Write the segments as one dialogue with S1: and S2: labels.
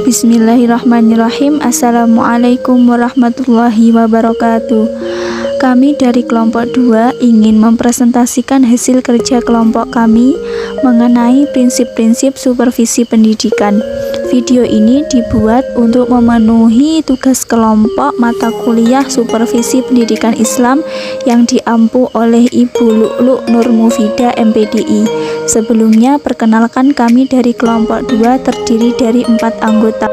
S1: Bismillahirrahmanirrahim. Assalamualaikum warahmatullahi wabarakatuh. Kami dari kelompok 2 ingin mempresentasikan hasil kerja kelompok kami mengenai prinsip-prinsip supervisi pendidikan. Video ini dibuat untuk memenuhi tugas kelompok mata kuliah Supervisi Pendidikan Islam yang diampu oleh Ibu Lu'lu' Nur Mufida MPDI. Sebelumnya, perkenalkan kami dari kelompok 2 terdiri dari 4 anggota.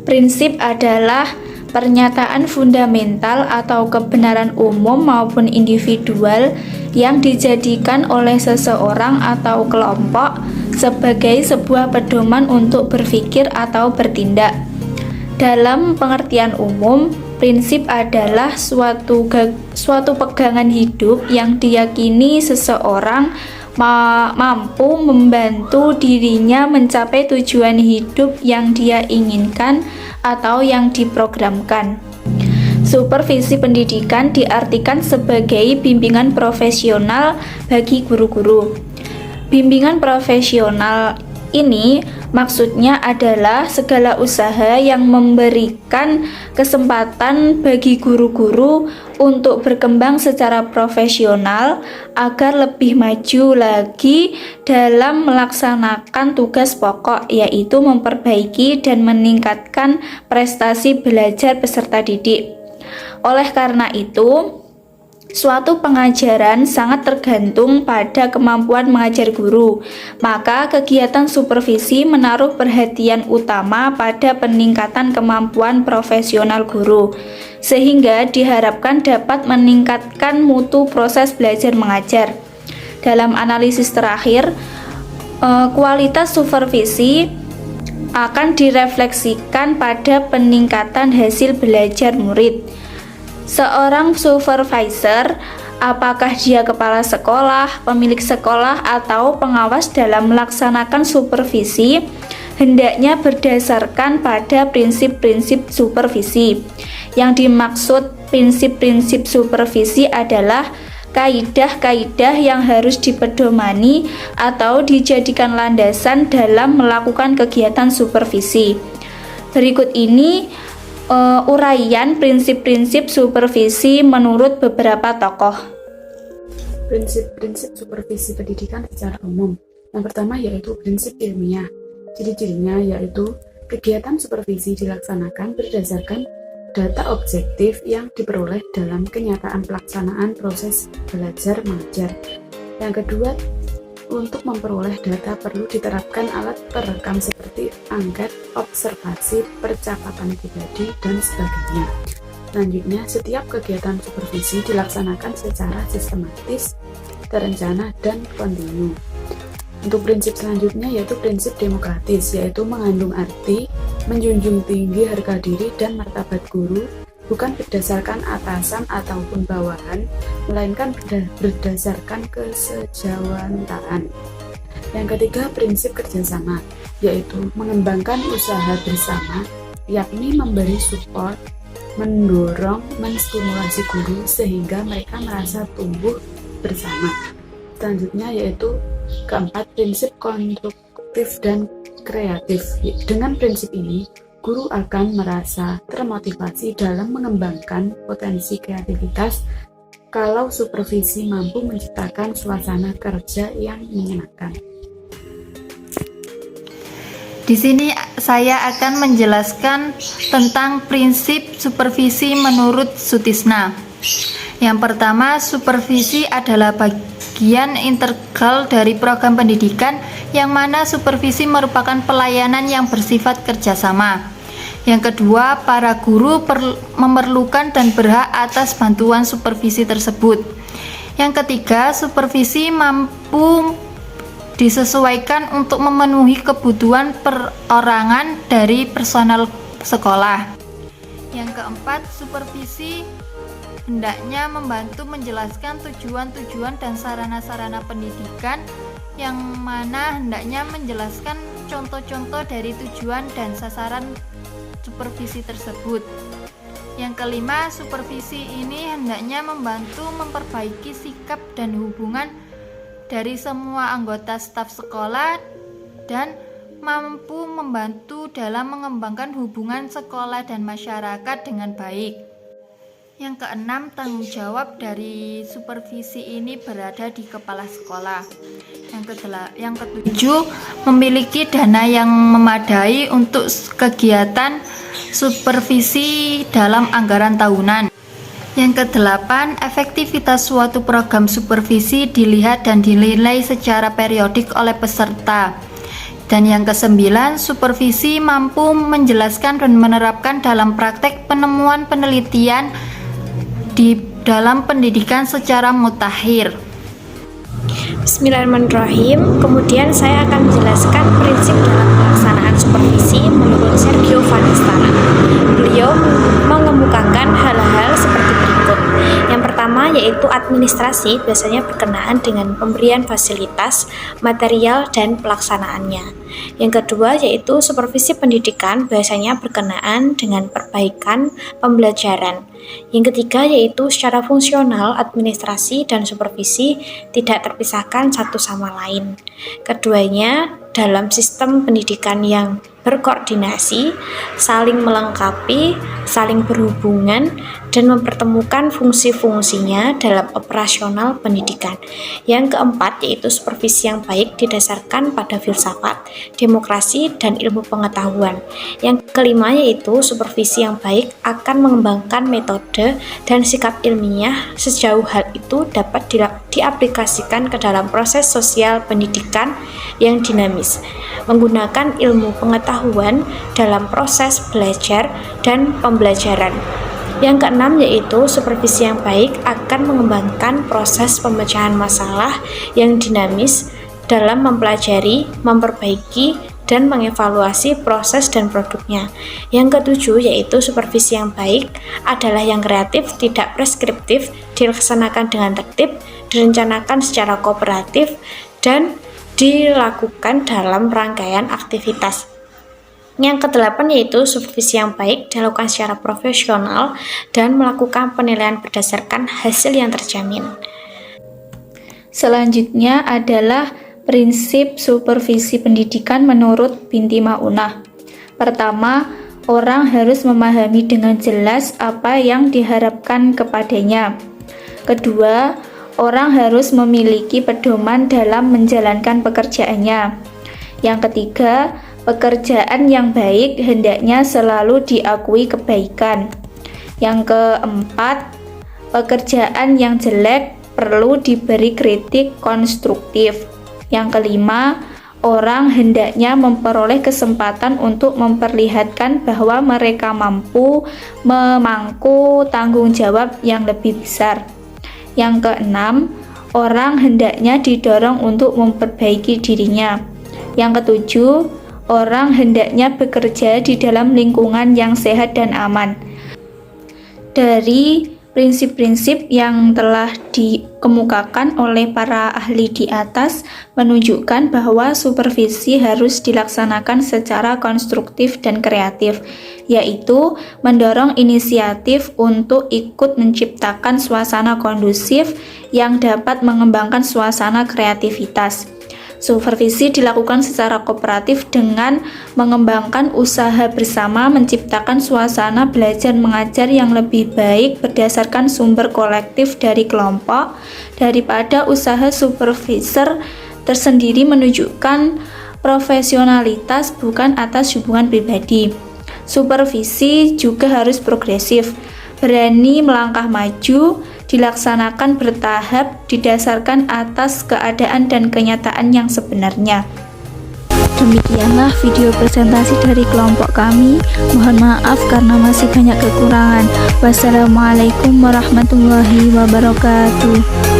S1: Prinsip adalah pernyataan fundamental atau kebenaran umum maupun individual yang dijadikan oleh seseorang atau kelompok sebagai sebuah pedoman untuk berpikir atau bertindak. Dalam pengertian umum, prinsip adalah suatu pegangan hidup yang diyakini seseorang mampu membantu dirinya mencapai tujuan hidup yang dia inginkan atau yang diprogramkan. Supervisi pendidikan diartikan sebagai bimbingan profesional bagi guru-guru. Bimbingan profesional ini maksudnya adalah segala usaha yang memberikan kesempatan bagi guru-guru untuk berkembang secara profesional agar lebih maju lagi dalam melaksanakan tugas pokok, yaitu memperbaiki dan meningkatkan prestasi belajar peserta didik. Oleh karena itu, suatu pengajaran sangat tergantung pada kemampuan mengajar guru. Maka kegiatan supervisi menaruh perhatian utama pada peningkatan kemampuan profesional guru, sehingga diharapkan dapat meningkatkan mutu proses belajar mengajar. Dalam analisis terakhir, kualitas supervisi akan direfleksikan pada peningkatan hasil belajar murid. Seorang supervisor, apakah dia kepala sekolah, pemilik sekolah, atau pengawas dalam melaksanakan supervisi, hendaknya berdasarkan pada prinsip-prinsip supervisi. Yang dimaksud prinsip-prinsip supervisi adalah kaidah-kaidah yang harus dipedomani atau dijadikan landasan dalam melakukan kegiatan supervisi. Berikut ini uraian prinsip-prinsip supervisi menurut beberapa tokoh.
S2: Prinsip-prinsip supervisi pendidikan secara umum. Yang pertama yaitu prinsip ilmiah. Ciri-cirinya yaitu kegiatan supervisi dilaksanakan berdasarkan data objektif yang diperoleh dalam kenyataan pelaksanaan proses belajar mengajar. Yang kedua, untuk memperoleh data perlu diterapkan alat perekam seperti angket, observasi, percakapan pribadi, dan sebagainya. Selanjutnya, setiap kegiatan supervisi dilaksanakan secara sistematis, terencana, dan kontinu. Untuk prinsip selanjutnya yaitu prinsip demokratis, yaitu mengandung arti menjunjung tinggi harga diri dan martabat guru, bukan berdasarkan atasan ataupun bawahan, melainkan berdasarkan kesejawatan. Yang ketiga, prinsip kerjasama, yaitu mengembangkan usaha bersama, yakni memberi support, mendorong, menstimulasi guru sehingga mereka merasa tumbuh bersama. Selanjutnya yaitu keempat, prinsip konstruktif dan kreatif. Dengan prinsip ini, guru akan merasa termotivasi dalam mengembangkan potensi kreativitas kalau supervisi mampu menciptakan suasana kerja yang menyenangkan.
S3: Di sini saya akan menjelaskan tentang prinsip supervisi menurut Sutisna. Yang pertama, supervisi adalah bagian integral dari program pendidikan yang mana supervisi merupakan pelayanan yang bersifat kerjasama. Yang kedua, para guru memerlukan dan berhak atas bantuan supervisi tersebut. Yang ketiga, supervisi mampu disesuaikan untuk memenuhi kebutuhan perorangan dari personal sekolah. Yang keempat, supervisi hendaknya membantu menjelaskan tujuan-tujuan dan sarana-sarana pendidikan yang mana hendaknya menjelaskan contoh-contoh dari tujuan dan sasaran supervisi tersebut. Yang kelima, supervisi ini hendaknya membantu memperbaiki sikap dan hubungan dari semua anggota staf sekolah dan mampu membantu dalam mengembangkan hubungan sekolah dan masyarakat dengan baik. Yang keenam, tanggung jawab dari supervisi ini berada di kepala sekolah. Yang ketujuh, memiliki dana yang memadai untuk kegiatan supervisi dalam anggaran tahunan. Yang kedelapan, efektivitas suatu program supervisi dilihat dan dinilai secara periodik oleh peserta. Dan yang kesembilan, supervisi mampu menjelaskan dan menerapkan dalam praktek penemuan penelitian di dalam pendidikan secara mutakhir.
S4: Bismillahirrahmanirrahim. Kemudian saya akan menjelaskan prinsip dalam pelaksanaan supervisi menurut Sergio Vanestana. Beliau mengemukakan hal-hal seperti berikut. Yang pertama yaitu administrasi biasanya berkenaan dengan pemberian fasilitas, material, dan pelaksanaannya. Yang kedua yaitu supervisi pendidikan biasanya berkenaan dengan perbaikan pembelajaran. Yang ketiga yaitu secara fungsional administrasi dan supervisi tidak terpisahkan satu sama lain. Keduanya dalam sistem pendidikan yang berkoordinasi, saling melengkapi, saling berhubungan, dan mempertemukan fungsi-fungsinya dalam operasional pendidikan. Yang keempat yaitu supervisi yang baik didasarkan pada filsafat, demokrasi, dan ilmu pengetahuan. Yang kelima yaitu supervisi yang baik akan mengembangkan metode dan sikap ilmiah sejauh hal itu dapat diaplikasikan ke dalam proses sosial pendidikan yang dinamis, menggunakan ilmu pengetahuan dalam proses belajar dan pembelajaran. Yang keenam yaitu supervisi yang baik akan mengembangkan proses pemecahan masalah yang dinamis dalam mempelajari, memperbaiki, dan mengevaluasi proses dan produknya. Yang ketujuh yaitu supervisi yang baik adalah yang kreatif, tidak preskriptif, dilaksanakan dengan tertib, direncanakan secara kooperatif, dan dilakukan dalam rangkaian aktivitas. Yang kedelapan yaitu supervisi yang baik dilakukan secara profesional dan melakukan penilaian berdasarkan hasil yang terjamin.
S1: Selanjutnya adalah prinsip supervisi pendidikan menurut Binti Maunah. Pertama, orang harus memahami dengan jelas apa yang diharapkan kepadanya. Kedua, orang harus memiliki pedoman dalam menjalankan pekerjaannya. Yang ketiga, pekerjaan yang baik hendaknya selalu diakui kebaikan. Yang keempat, pekerjaan yang jelek perlu diberi kritik konstruktif. Yang kelima, orang hendaknya memperoleh kesempatan untuk memperlihatkan bahwa mereka mampu memangku tanggung jawab yang lebih besar. Yang keenam, orang hendaknya didorong untuk memperbaiki dirinya. Yang ketujuh, orang hendaknya bekerja di dalam lingkungan yang sehat dan aman. Dari prinsip-prinsip yang telah dikemukakan oleh para ahli di atas menunjukkan bahwa supervisi harus dilaksanakan secara konstruktif dan kreatif, yaitu mendorong inisiatif untuk ikut menciptakan suasana kondusif yang dapat mengembangkan suasana kreativitas. Supervisi dilakukan secara kooperatif dengan mengembangkan usaha bersama menciptakan suasana belajar mengajar yang lebih baik berdasarkan sumber kolektif dari kelompok daripada usaha supervisor tersendiri menunjukkan profesionalitas bukan atas hubungan pribadi. Supervisi juga harus progresif, berani melangkah maju, dilaksanakan bertahap, didasarkan atas keadaan dan kenyataan yang sebenarnya. Demikianlah video presentasi dari kelompok kami. Mohon maaf karena masih banyak kekurangan. Wassalamualaikum warahmatullahi wabarakatuh.